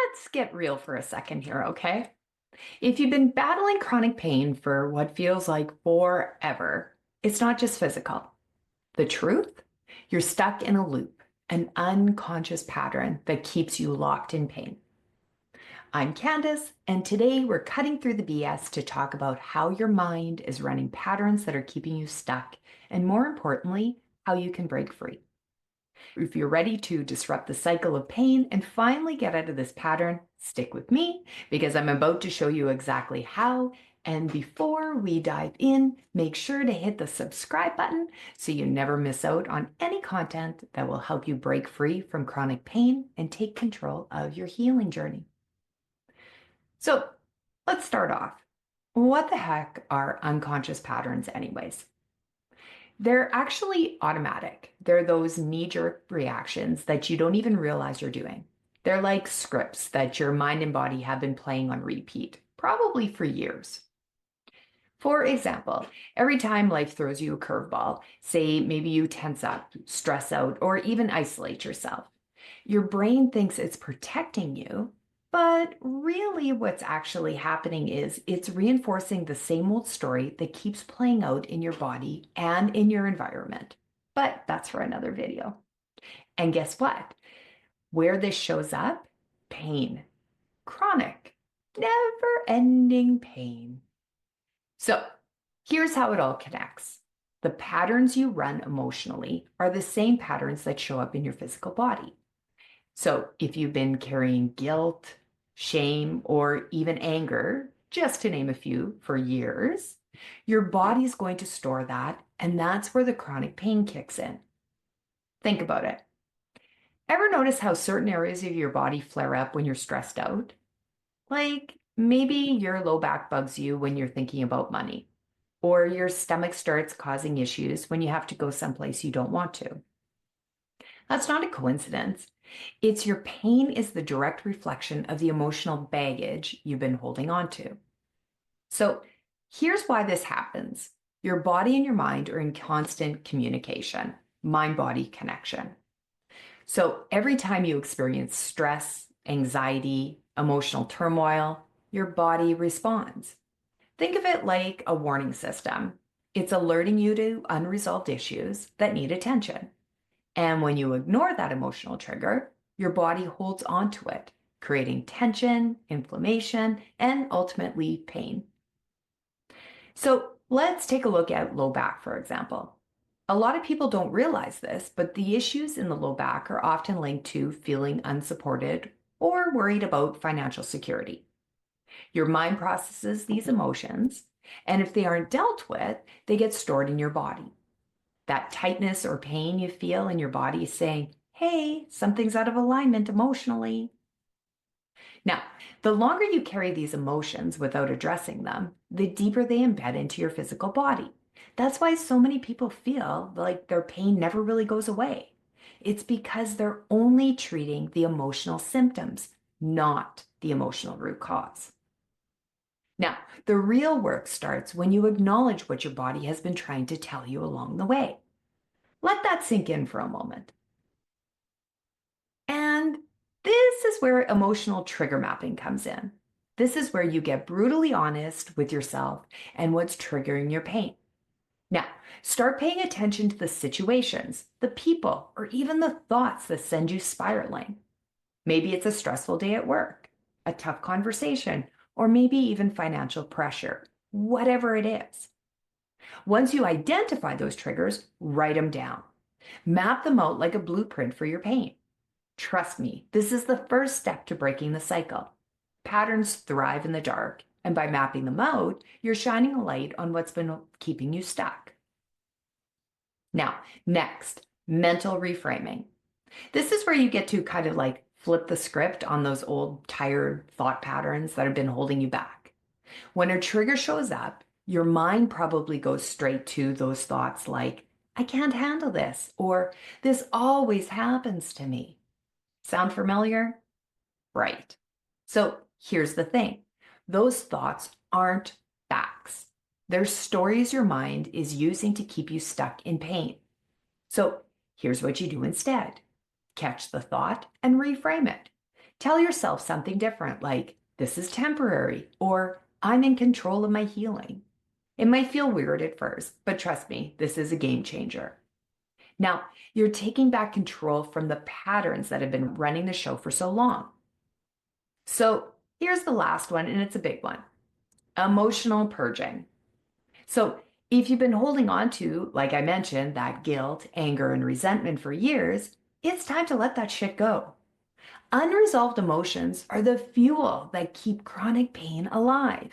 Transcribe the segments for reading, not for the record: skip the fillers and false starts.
let's get real for a second here, okay? If you've been battling chronic pain for what feels like forever, it's not just physical. The truth? You're stuck in a loop, an unconscious pattern that keeps you locked in pain. I'm Candace, and today we're cutting through the BS to talk about how your mind is running patterns that are keeping you stuck, and more importantly, how you can break free. If you're ready to disrupt the cycle of pain and finally get out of this pattern, stick with me because I'm about to show you exactly how. And before we dive in, make sure to hit the subscribe button so you never miss out on any content that will help you break free from chronic pain and take control of your healing journey. So let's start off. What the heck are unconscious patterns, anyways? They're actually automatic. They're those knee-jerk reactions that you don't even realize you're doing. They're like scripts that your mind and body have been playing on repeat, probably for years. For example, every time life throws you a curveball, say maybe you tense up, stress out, or even isolate yourself, your brain thinks it's protecting you, but really what's actually happening is it's reinforcing the same old story that keeps playing out in your body and in your environment. But that's for another video. And guess what? Where this shows up? Pain. Chronic, never-ending pain. So here's how it all connects. The patterns you run emotionally are the same patterns that show up in your physical body. So if you've been carrying guilt, shame, or even anger, just to name a few, for years, your body's going to store that, and that's where the chronic pain kicks in. Think about it. Ever notice how certain areas of your body flare up when you're stressed out? Like maybe your low back bugs you when you're thinking about money, or your stomach starts causing issues when you have to go someplace you don't want to. That's not a coincidence. It's your pain is the direct reflection of the emotional baggage you've been holding on to. So here's why this happens. Your body and your mind are in constant communication, mind-body connection. So every time you experience stress, anxiety, emotional turmoil, your body responds. Think of it like a warning system. It's alerting you to unresolved issues that need attention. And when you ignore that emotional trigger, your body holds on to it, creating tension, inflammation, and ultimately pain. So let's take a look at low back, for example. A lot of people don't realize this, but the issues in the low back are often linked to feeling unsupported or worried about financial security. Your mind processes these emotions, and if they aren't dealt with, they get stored in your body. That tightness or pain you feel in your body is saying, hey, something's out of alignment emotionally. Now, the longer you carry these emotions without addressing them, the deeper they embed into your physical body. That's why so many people feel like their pain never really goes away. It's because they're only treating the emotional symptoms, not the emotional root cause. Now, the real work starts when you acknowledge what your body has been trying to tell you along the way. Let that sink in for a moment. And this is where emotional trigger mapping comes in. This is where you get brutally honest with yourself and what's triggering your pain. Now, start paying attention to the situations, the people, or even the thoughts that send you spiraling. Maybe it's a stressful day at work, a tough conversation, or maybe even financial pressure, whatever it is. Once you identify those triggers, write them down. Map them out like a blueprint for your pain. Trust me, this is the first step to breaking the cycle. Patterns thrive in the dark, and by mapping them out, you're shining a light on what's been keeping you stuck. Now, next, mental reframing. This is where you get to kind of like flip the script on those old, tired thought patterns that have been holding you back. When a trigger shows up, your mind probably goes straight to those thoughts like, I can't handle this, or this always happens to me. Sound familiar? Right. So here's the thing. Those thoughts aren't facts. They're stories your mind is using to keep you stuck in pain. So here's what you do instead. Catch the thought and reframe it. Tell yourself something different, like, this is temporary, or I'm in control of my healing. It might feel weird at first, but trust me, this is a game changer. Now, you're taking back control from the patterns that have been running the show for so long. So here's the last one, and it's a big one: emotional purging. So if you've been holding on to, like I mentioned, that guilt, anger, and resentment for years, it's time to let that shit go. Unresolved emotions are the fuel that keep chronic pain alive.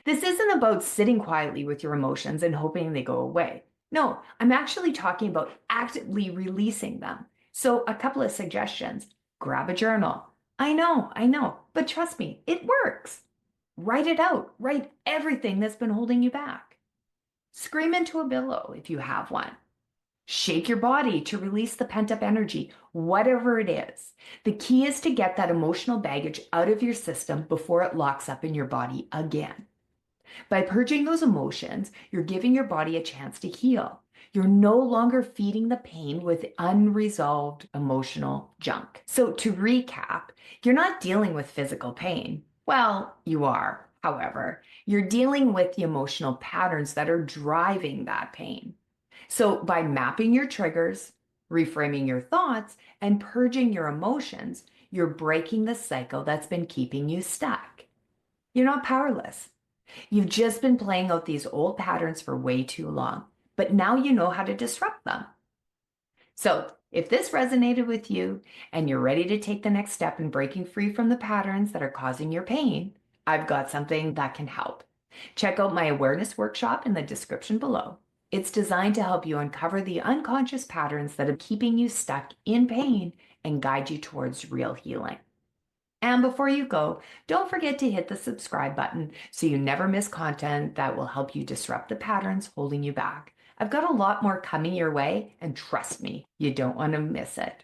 This isn't about sitting quietly with your emotions and hoping they go away. No, I'm actually talking about actively releasing them. So, a couple of suggestions: grab a journal. I know, but trust me, it works. Write it out, write everything that's been holding you back. Scream into a pillow if you have one. Shake your body to release the pent up energy, whatever it is. The key is to get that emotional baggage out of your system before it locks up in your body again. By purging those emotions, you're giving your body a chance to heal. You're no longer feeding the pain with unresolved emotional junk. So, to recap, you're not dealing with physical pain. Well, you are, however. You're dealing with the emotional patterns that are driving that pain. So, by mapping your triggers, reframing your thoughts, and purging your emotions, you're breaking the cycle that's been keeping you stuck. You're not powerless. You've just been playing out these old patterns for way too long, but now you know how to disrupt them. So, if this resonated with you and you're ready to take the next step in breaking free from the patterns that are causing your pain, I've got something that can help. Check out my awareness workshop in the description below. It's designed to help you uncover the unconscious patterns that are keeping you stuck in pain and guide you towards real healing. And before you go, don't forget to hit the subscribe button so you never miss content that will help you disrupt the patterns holding you back. I've got a lot more coming your way, and trust me, you don't want to miss it.